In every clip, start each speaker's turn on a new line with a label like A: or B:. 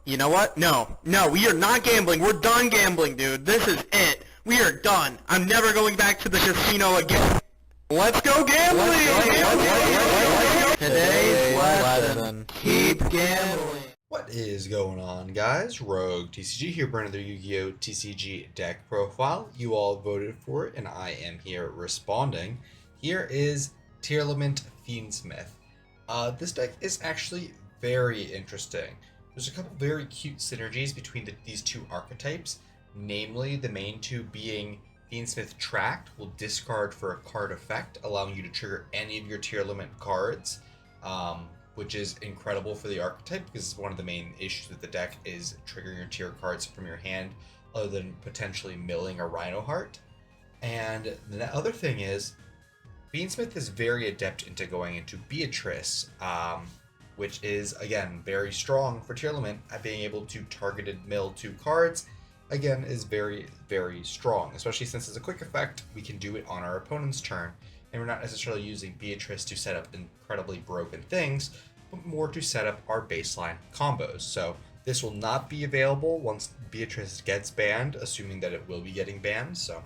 A: You know what? No, we are not gambling. We're done gambling, dude. This is it. We are done. I'm never going back to the casino again. Let's go gambling! Today's lesson, keep gambling.
B: What is going on, guys? Rogue TCG here for another Yu-Gi-Oh! TCG deck profile. You all voted for it, and I am here responding. Here is Tearlament Fiendsmith. This deck is actually very interesting. There's a couple very cute synergies between these two archetypes, namely the main two being Fiendsmith Tract will discard for a card effect, allowing you to trigger any of your Tearlament cards, which is incredible for the archetype because one of the main issues with the deck is triggering your tier cards from your hand other than potentially milling a Rhino Heart. And the other thing is, Fiendsmith is very adept into going into Beatrice, which is, again, very strong for Tearlament at being able to targeted mill 2 cards. Again, is very, very strong, especially since it's a quick effect, we can do it on our opponent's turn, and we're not necessarily using Beatrice to set up incredibly broken things, but more to set up our baseline combos. So this will not be available once Beatrice gets banned, assuming that it will be getting banned, so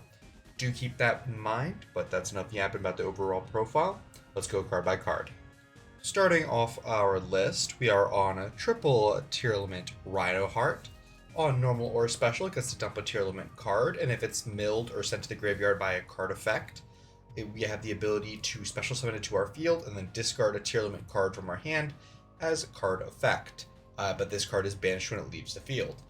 B: do keep that in mind, but that's enough yapping about the overall profile. Let's go card by card. Starting off our list, we are on a triple Tearlament Rhino Heart. On normal or special, it gets to dump a Tearlament card, and if it's milled or sent to the graveyard by a card effect, we have the ability to special summon it to our field and then discard a Tearlament card from our hand as a card effect. But this card is banished when it leaves the field.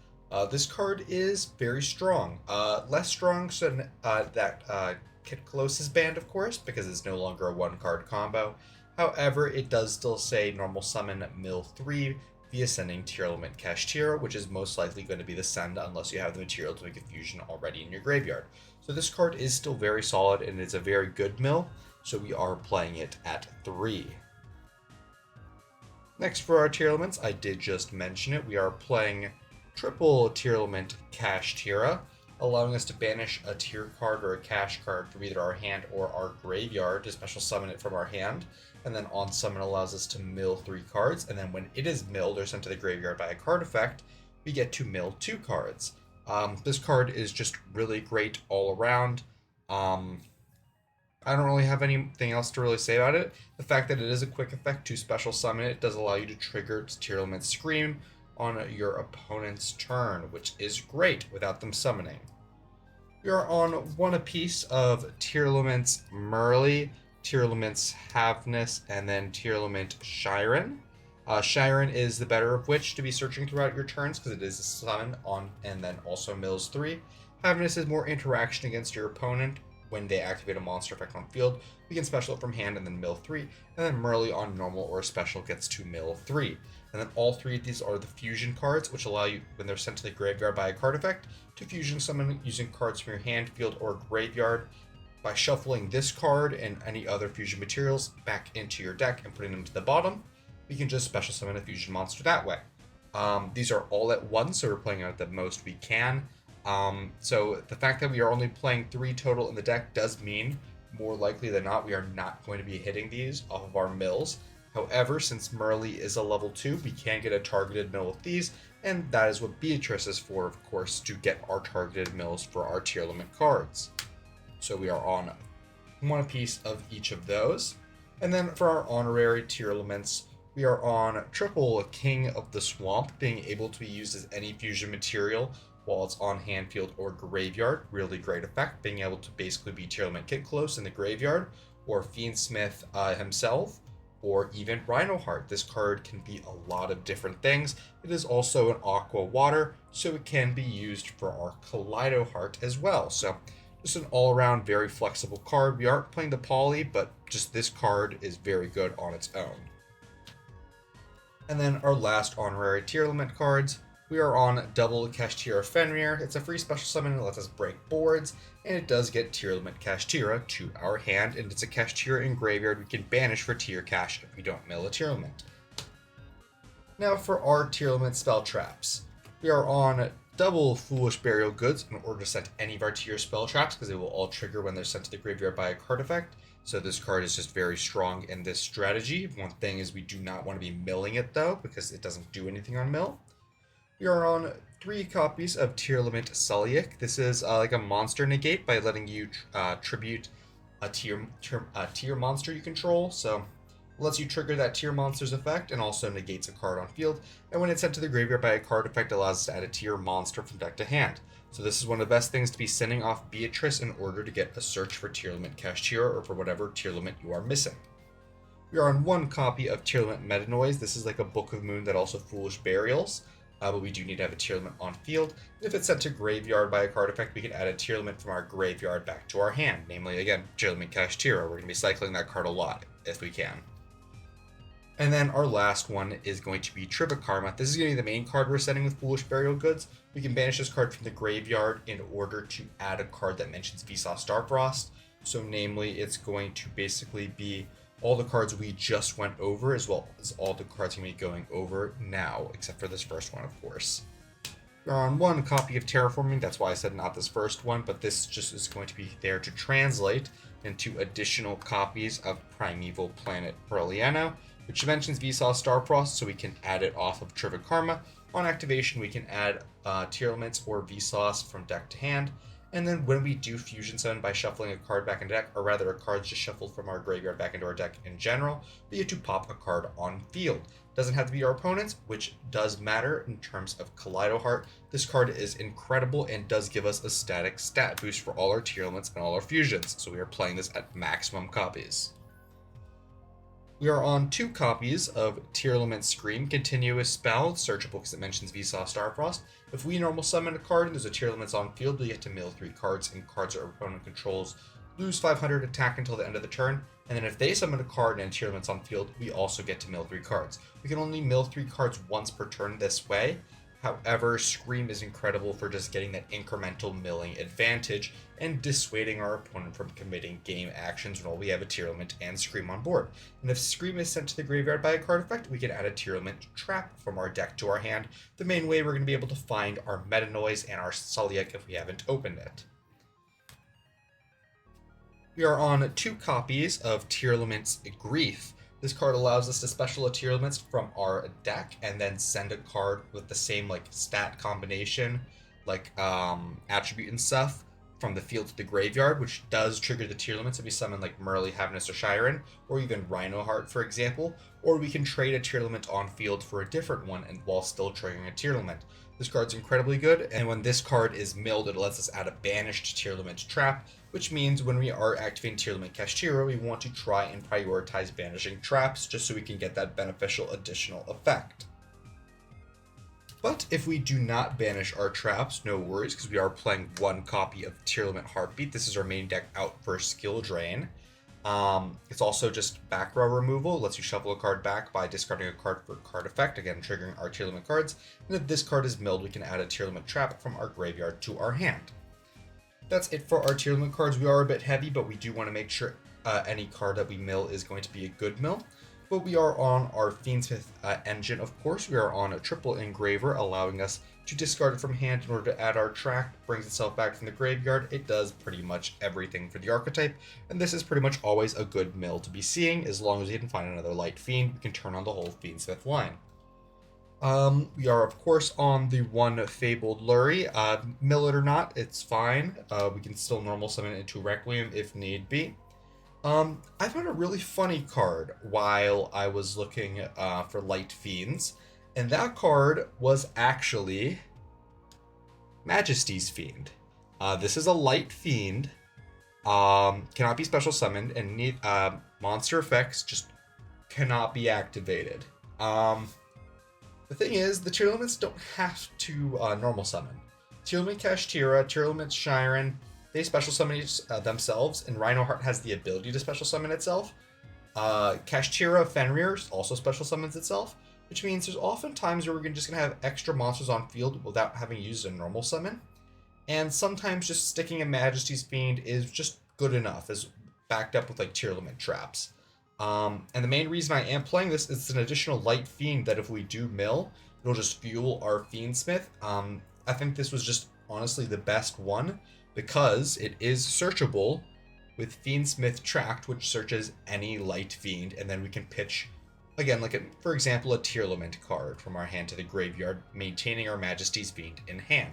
B: This card is very strong. Less strong than that Kit Close is banned, of course, because it's no longer a 1-card combo. However, it does still say normal summon mill 3 via sending Tearlament Kashtira, which is most likely going to be the send unless you have the material to make a fusion already in your graveyard. So this card is still very solid and it's a very good mill, so we are playing it at 3. Next for our Tearlaments, I did just mention it, we are playing triple Tearlament Kashtira, allowing us to banish a tier card or a cash card from either our hand or our graveyard to special summon it from our hand. And then on summon allows us to mill 3 cards, and then when it is milled or sent to the graveyard by a card effect, we get to mill 2 cards. This card is just really great all around. I don't really have anything else to really say about it. The fact that it is a quick effect to special summon it does allow you to trigger Tearlament Scream on your opponent's turn, which is great without them summoning. We are on one apiece of Tearlament's Merly, Tearlament's Havness, and then Tearlament Shiren. Shiren is the better of which to be searching throughout your turns because it is a summon on and then also mills 3. Havness is more interaction against your opponent. When they activate a monster effect on field, we can special it from hand and then mill 3, and then Merly on normal or special gets to mill 3. And then all 3 of these are the fusion cards, which allow you, when they're sent to the graveyard by a card effect, to fusion summon using cards from your hand, field, or graveyard by shuffling this card and any other fusion materials back into your deck and putting them to the bottom. We can just special summon a fusion monster that way. These are all at once, so we're playing out the most we can. So the fact that we are only playing 3 total in the deck does mean, more likely than not, we are not going to be hitting these off of our mills. However, since Merly is a level 2, we can get a targeted mill with these, and that is what Beatrice is for, of course, to get our targeted mills for our Tearlament cards. So we are on one piece of each of those. And then for our honorary Tearlaments, we are on triple King of the Swamp, being able to be used as any fusion material while it's on hand, field, or graveyard. Really great effect, being able to basically be Tearlament Kit Close in the graveyard, or Fiendsmith himself, or even Rhino Heart. This card can be a lot of different things. It is also an Aqua Water, so it can be used for our Kaleido Heart as well. So just an all-around very flexible card. We aren't playing the poly, but just this card is very good on its own. And then our last honorary Tearlament cards. We are on double Kashtira Fenrir. It's a free special summon that lets us break boards, and it does get Tearlament Kashtira to our hand, and it's a Kashtira in graveyard we can banish for tier cash if we don't mill a Tearlament. Now for our Tearlament spell traps. We are on double Foolish Burial Goods in order to set any of our tier spell traps because they will all trigger when they're sent to the graveyard by a card effect. So this card is just very strong in this strategy. One thing is we do not want to be milling it though because it doesn't do anything on mill. We are on 3 copies of Tearlament Sulliek. This is like a monster negate by letting you tribute a tier monster you control. So it lets you trigger that tier monster's effect and also negates a card on field. And when it's sent to the graveyard by a card effect, it allows us to add a tier monster from deck to hand. So this is one of the best things to be sending off Beatrice in order to get a search for Tearlament Kashtira or for whatever Tearlament you are missing. We are on 1 copy of Tearlament Metanoise. This is like a Book of Moon that also Foolish Burials. But we do need to have a Tearlament on field. And if it's sent to graveyard by a card effect, we can add a Tearlament from our graveyard back to our hand. Namely, again, Tearlament Kashtira. We're going to be cycling that card a lot, if we can. And then our last one is going to be Trivikarma. This is going to be the main card we're sending with Foolish Burial Goods. We can banish this card from the graveyard in order to add a card that mentions Vsauce Starfrost. So namely, it's going to basically be all the cards we just went over, as well as all the cards we're going to be going over now, except for this first one, of course. We're on 1 copy of Terraforming. That's why I said not this first one, but this just is going to be there to translate into additional copies of Primeval Planet Perliano, which mentions Vsauce Starfrost, so we can add it off of Trivikarma. On activation, we can add Tearlaments or Vsauce from deck to hand. And then when we do Fusion Summon by shuffling a card back into deck, or rather a card just shuffled from our graveyard back into our deck in general, we get to pop a card on field. Doesn't have to be our opponent's, which does matter in terms of Kaleido Heart. This card is incredible and does give us a static stat boost for all our Tearlaments and all our fusions, so we are playing this at maximum copies. We are on 2 copies of Tearlament Scream, Continuous Spell, searchable because it mentions Vsauce Starfrost. If we normal summon a card and there's a Tearlaments on field, we get to mill 3 cards, and cards our opponent controls lose 500 attack until the end of the turn. And then if they summon a card and Tearlaments on field, we also get to mill 3 cards. We can only mill 3 cards once per turn this way. However, Scream is incredible for just getting that incremental milling advantage and dissuading our opponent from committing game actions when all we have a Tearlament and Scream on board. And if Scream is sent to the graveyard by a card effect, we can add a Tearlament trap from our deck to our hand, the main way we're going to be able to find our Metanoise and our Sulliek if we haven't opened it. We are on 2 copies of Tearlament's Grief. This card allows us to special a Tearlaments from our deck and then send a card with the same like stat combination, like attribute and stuff, from the field to the graveyard, which does trigger the Tearlaments if we summon like Merly, Havnus, or Shiren, or even Rhinoheart, for example. Or we can trade a Tearlament on field for a different one and while still triggering a Tearlament. This card's incredibly good, and when this card is milled, it lets us add a banished Tearlament trap, which means when we are activating Tearlament Kashtira, we want to try and prioritize banishing traps just so we can get that beneficial additional effect. But if we do not banish our traps, no worries, because we are playing 1 copy of Tearlament Heartbeat. This is our main deck out for skill drain. It's also just back row removal. It lets you shuffle a card back by discarding a card for card effect, again triggering our Tearlament cards. And if this card is milled, we can add a Tearlament trap from our graveyard to our hand. That's it for our Tearlament cards. We are a bit heavy, but we do want to make sure any card that we mill is going to be a good mill. But we are on our Fiendsmith engine, of course. We are on a triple engraver, allowing us to discard it from hand in order to add our track. Brings itself back from the graveyard. It does pretty much everything for the archetype, and this is pretty much always a good mill to be seeing. As long as we can find another Light Fiend, we can turn on the whole Fiendsmith line. We are, of course, on the 1 Fabled Lurie. Mill it or not, it's fine. We can still normal summon it into Requiem if need be. I found a really funny card while I was looking for Light Fiends, and that card was actually Majesty's Fiend. This is a Light Fiend, cannot be special summoned, and monster effects just cannot be activated. The thing is, the Tearlaments don't have to normal summon. Tearlament Kashtira, Tearlament Shiren, they special summon themselves, and Rhinoheart has the ability to special summon itself. Kashtira Fenrir also special summons itself, which means there's often times where we're just going to have extra monsters on field without having used a normal summon. And sometimes just sticking a Majesty's Fiend is just good enough, as backed up with like Tearlament traps. And the main reason I am playing this is it's an additional Light Fiend that if we do mill, it'll just fuel our Fiendsmith. I think this was just honestly the best one, because it is searchable with Fiendsmith Tract, which searches any Light Fiend, and then we can pitch Again, like, for example, a Tearlament card from our hand to the graveyard, maintaining our Majesty's Fiend in hand.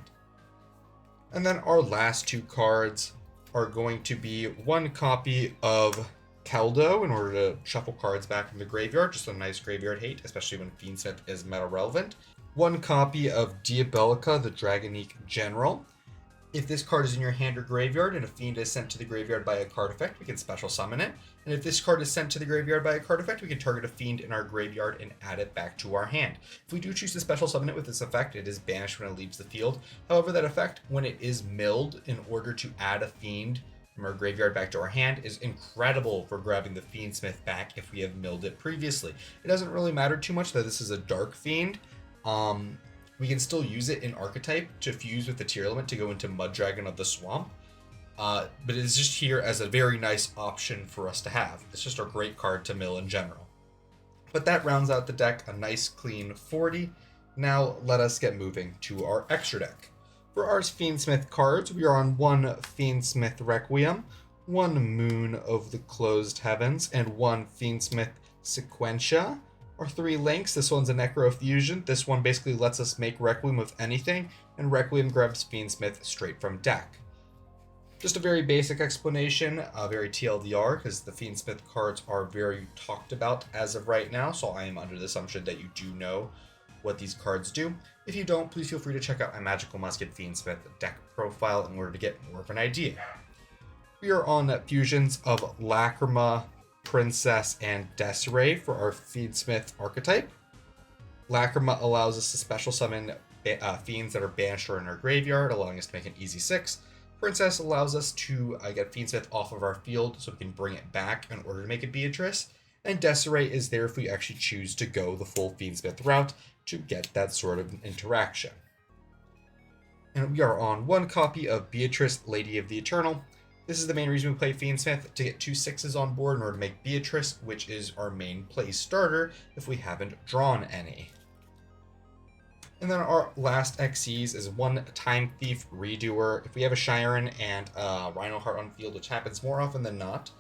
B: And then our last two cards are going to be one copy of Caldo in order to shuffle cards back from the graveyard, just a nice graveyard hate, especially when Fiendsmith is meta relevant. One copy of Diabolica, the Dragonique General. If this card is in your hand or graveyard and a fiend is sent to the graveyard by a card effect, we can special summon it. And if this card is sent to the graveyard by a card effect, we can target a fiend in our graveyard and add it back to our hand. If we do choose to special summon it with this effect, it is banished when it leaves the field. However, that effect, when it is milled in order to add a fiend from our graveyard back to our hand, is incredible for grabbing the Fiendsmith back if we have milled it previously. It doesn't really matter too much that this is a dark fiend. We can still use it in archetype to fuse with the Tearlament to go into Muddragon of the Swamp. But it's just here as a very nice option for us to have. It's just a great card to mill in general. But that rounds out the deck, a nice clean 40. Now let us get moving to our extra deck. For our Fiendsmith cards, we are on one Fiendsmith Requiem, one Moon of the Closed Heavens, and one Fiendsmith Sequentia. Our three links, this one's a Necrofusion. This one basically lets us make Requiem with anything, and Requiem grabs Fiendsmith straight from deck. Just a very basic explanation, very TLDR, because the Fiendsmith cards are very talked about as of right now, so I am under the assumption that you do know what these cards do. If you don't, please feel free to check out my Magical Musket Fiendsmith deck profile in order to get more of an idea. We are on fusions of Lacrima, Princess, and Desiree for our Fiendsmith archetype. Lacrima allows us to special summon fiends that are banished or in our graveyard, allowing us to make an easy 6. Princess allows us to get Fiendsmith off of our field so we can bring it back in order to make it Beatrice. And Desiree is there if we actually choose to go the full Fiendsmith route to get that sort of interaction. And we are on one copy of Beatrice, Lady of the Eternal. This is the main reason we play Fiendsmith, to get 2 6s on board in order to make Beatrice, which is our main play starter if we haven't drawn any. And then our last XCs is one Time Thief Redoer. If we have a Shiren and Rhino Heart on field, which happens more often than not,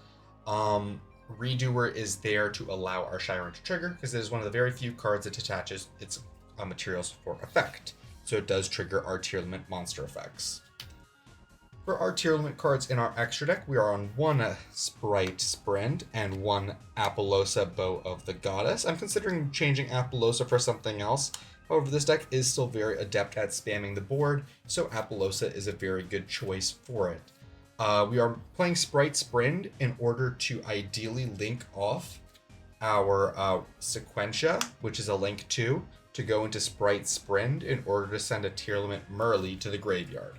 B: Redoer is there to allow our Shiren to trigger, because it is one of the very few cards that detaches its material support effect. So it does trigger our Tearlament monster effects. For our Tearlament cards in our extra deck, we are on one Sprite Sprint and one Apollousa Bow of the Goddess. I'm considering changing Apollousa for something else. However, this deck is still very adept at spamming the board, so Apollousa is a very good choice for it. We are playing Sprite Sprint in order to ideally link off our Sequentia, which is a link 2, to go into Sprite Sprint in order to send a Tearlament Merly to the graveyard.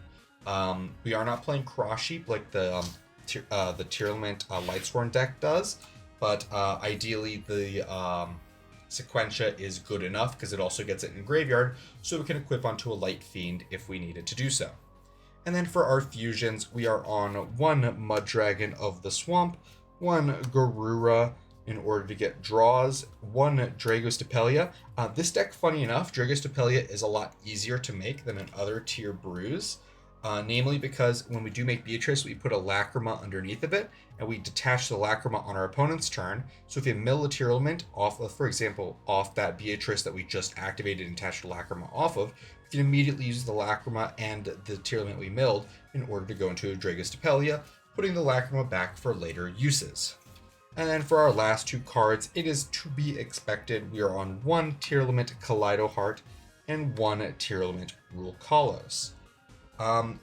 B: We are not playing Cross Sheep like the Tearlament Lightsworn deck does, but ideally the Sequentia is good enough because it also gets it in graveyard, so we can equip onto a Light Fiend if we needed to do so. And then for our fusions, we are on one Muddragon of the Swamp, one Garura in order to get draws, one Dragostapelia. This deck, funny enough, Dragostapelia is a lot easier to make than in other tier brews. Namely because when we do make Beatrice, we put a Lacrima underneath of it, and we detach the Lacrima on our opponent's turn. So if you mill a Tearlament off of, for example, off that Beatrice that we just activated and attached the Lacrima off of, we can immediately use the Lacrima and the Tearlament we milled in order to go into a Dragostapelia, putting the Lacrima back for later uses. And then for our last two cards, it is to be expected we are on one Tearlament Kaleido Heart and one Tearlament Rule Kalos.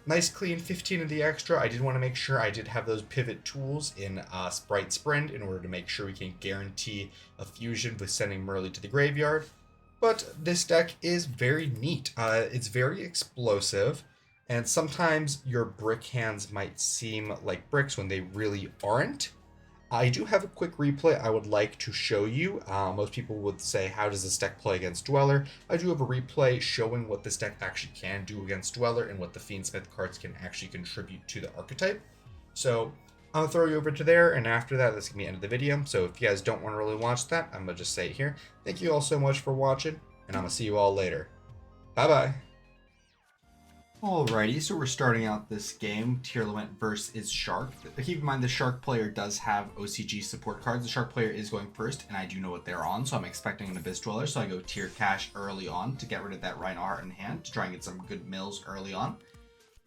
B: Nice clean 15 of the extra. I did want to make sure I did have those pivot tools in Sprite Sprint in order to make sure we can guarantee a fusion with sending Merly to the graveyard. But this deck is very neat. It's very explosive, and sometimes your brick hands might seem like bricks when they really aren't. I do have a quick replay I would like to show you. Most people would say, how does this deck play against Dweller? I do have a replay showing what this deck actually can do against Dweller and what the Fiendsmith cards can actually contribute to the archetype. So I'll throw you over to there, and after that, that's going to be the end of the video. So if you guys don't want to really watch that, I'm going to just say it here. Thank you all so much for watching, and I'm going to see you all later. Bye-bye. Alrighty, so we're starting out this game, Tearlament versus Shark. Keep in mind the Shark player does have OCG support cards. The Shark player is going first, and I do know what they're on, so I'm expecting an Abyss Dweller, so I go Tier Cash early on to get rid of that Rhino Heart in hand, to try and get some good mills early on.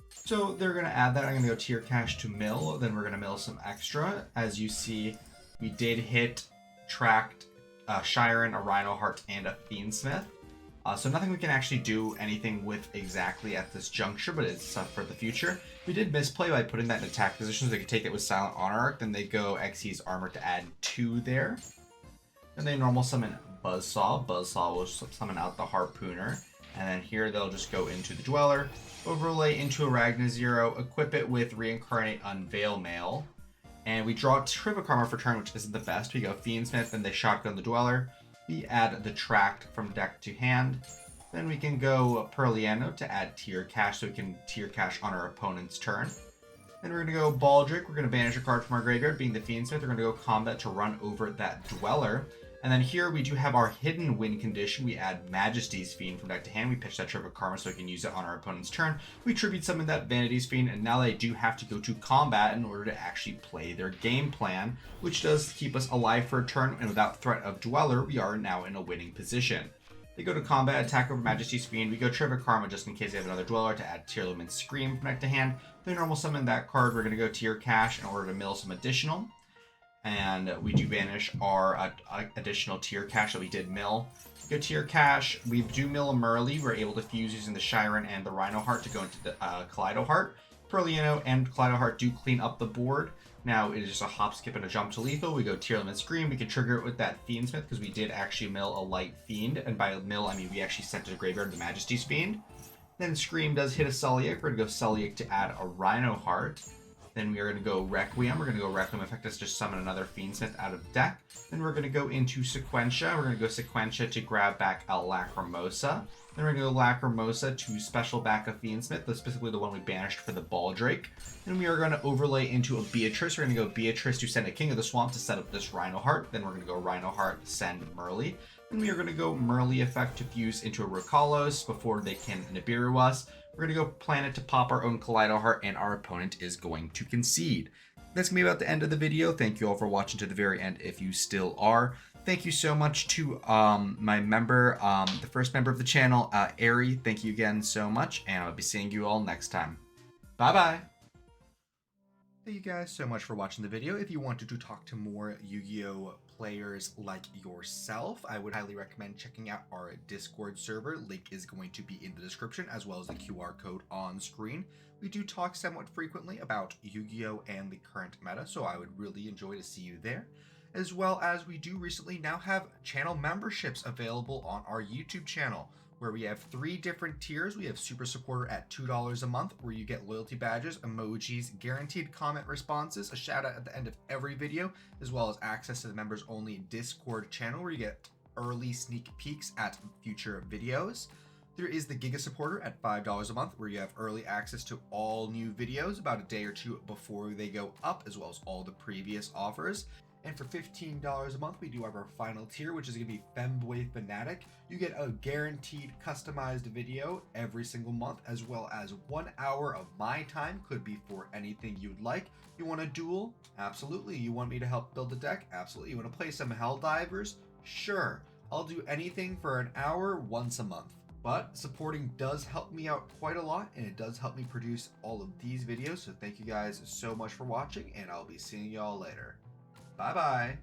B: So they're going to add that. I'm going to go Tier Cash to mill, then we're going to mill some extra. As you see, we did hit Tracked, Shiren, a Rhino Heart, and a Fiendsmith. So nothing we can actually do anything with exactly at this juncture, but it's for the future. We did misplay by putting that in attack position so they could take it with Silent Honor Arc. Then they go Xyz Armor to add 2 there. Then they normal summon Buzzsaw. Buzzsaw will summon out the Harpooner. And then here they'll just go into the Dweller, overlay into a Ragna Zero, equip it with Reincarnate Unveil Mail. And we draw Trivikarma for turn, which isn't the best. We go Fiendsmith, and they shotgun the Dweller. We add the Tract from deck to hand. Then we can go Perliano to add Tier Cash so we can Tier Cash on our opponent's turn. Then we're going to go Baldric. We're going to banish a card from our graveyard, being the Fiendsmith. We're going to go Combat to run over that Dweller. And then here we do have our hidden win condition. We add Majesty's Fiend from deck to hand. We pitch that Tribute Karma so we can use it on our opponent's turn. We tribute summon that Vanity's Fiend, and now they do have to go to combat in order to actually play their game plan, which does keep us alive for a turn, and without threat of Dweller, we are now in a winning position. They go to combat, attack over Majesty's Fiend. We go Tribute Karma just in case they have another Dweller to add Tearlament Scream from deck to hand. They normal summon that card. We're going to go Tier Cash in order to mill some additional. And we do banish our additional Tier Cash that we did mill. Go Tier Cash. We do mill a Merly. We're able to fuse using the Shiren and the Rhino Heart to go into the Kaleido Heart. Perliano and Kaleido Heart do clean up the board. Now it is just a hop, skip, and a jump to lethal. We go Tearlament Scream. We can trigger it with that Fiendsmith because we did actually mill a Light Fiend. And by mill, I mean we actually sent to the graveyard the Majesty's Fiend. Then Scream does hit a Sulliek. We're going to go Sulliek to add a Rhino Heart. Then we are going to go Requiem. We're going to go Requiem effect us just summon another Fiendsmith out of deck. Then we're going to go into Sequentia. We're going to go Sequentia to grab back a Lacrimosa. Then we're going to go Lacrimosa to special back a Fiendsmith, specifically the one we banished for the Baldric. Then we are going to overlay into a Beatrice. We're going to go Beatrice to send a King of the Swamp to set up this Rhino Heart. Then we're going to go Rhino Heart, send Merly. Then we are going to go Merly effect to fuse into a Rokalos before they can Nibiru us. We're going to go Planet to pop our own Kaleido Heart, and our opponent is going to concede. That's going to be about the end of the video. Thank you all for watching to the very end if you still are. Thank you so much to my member, the first member of the channel, Ari. Thank you again so much, and I'll be seeing you all next time. Bye-bye. Thank you guys so much for watching the video. If you wanted to talk to more Yu-Gi-Oh! Players like yourself, I would highly recommend checking out our Discord server. Link is going to be in the description, as well as the QR code on screen. We do talk somewhat frequently about Yu-Gi-Oh! And the current meta, so I would really enjoy to see you there. As well as we do recently now have channel memberships available on our YouTube channel, where we have 3 different tiers. We have Super Supporter at $2 a month, where you get loyalty badges, emojis, guaranteed comment responses, a shout out at the end of every video, as well as access to the members only Discord channel, where you get early sneak peeks at future videos. There is the Giga Supporter at $5 a month, where you have early access to all new videos about a day or 2 before they go up, as well as all the previous offers. And for $15 a month, we do have our final tier, which is going to be Femboy Fanatic. You get a guaranteed customized video every single month, as well as 1 hour of my time. Could be for anything you'd like. You want a duel? Absolutely. You want me to help build a deck? Absolutely. You want to play some Helldivers? Sure. I'll do anything for an hour once a month. But supporting does help me out quite a lot, and it does help me produce all of these videos. So thank you guys so much for watching, and I'll be seeing y'all later. Bye-bye.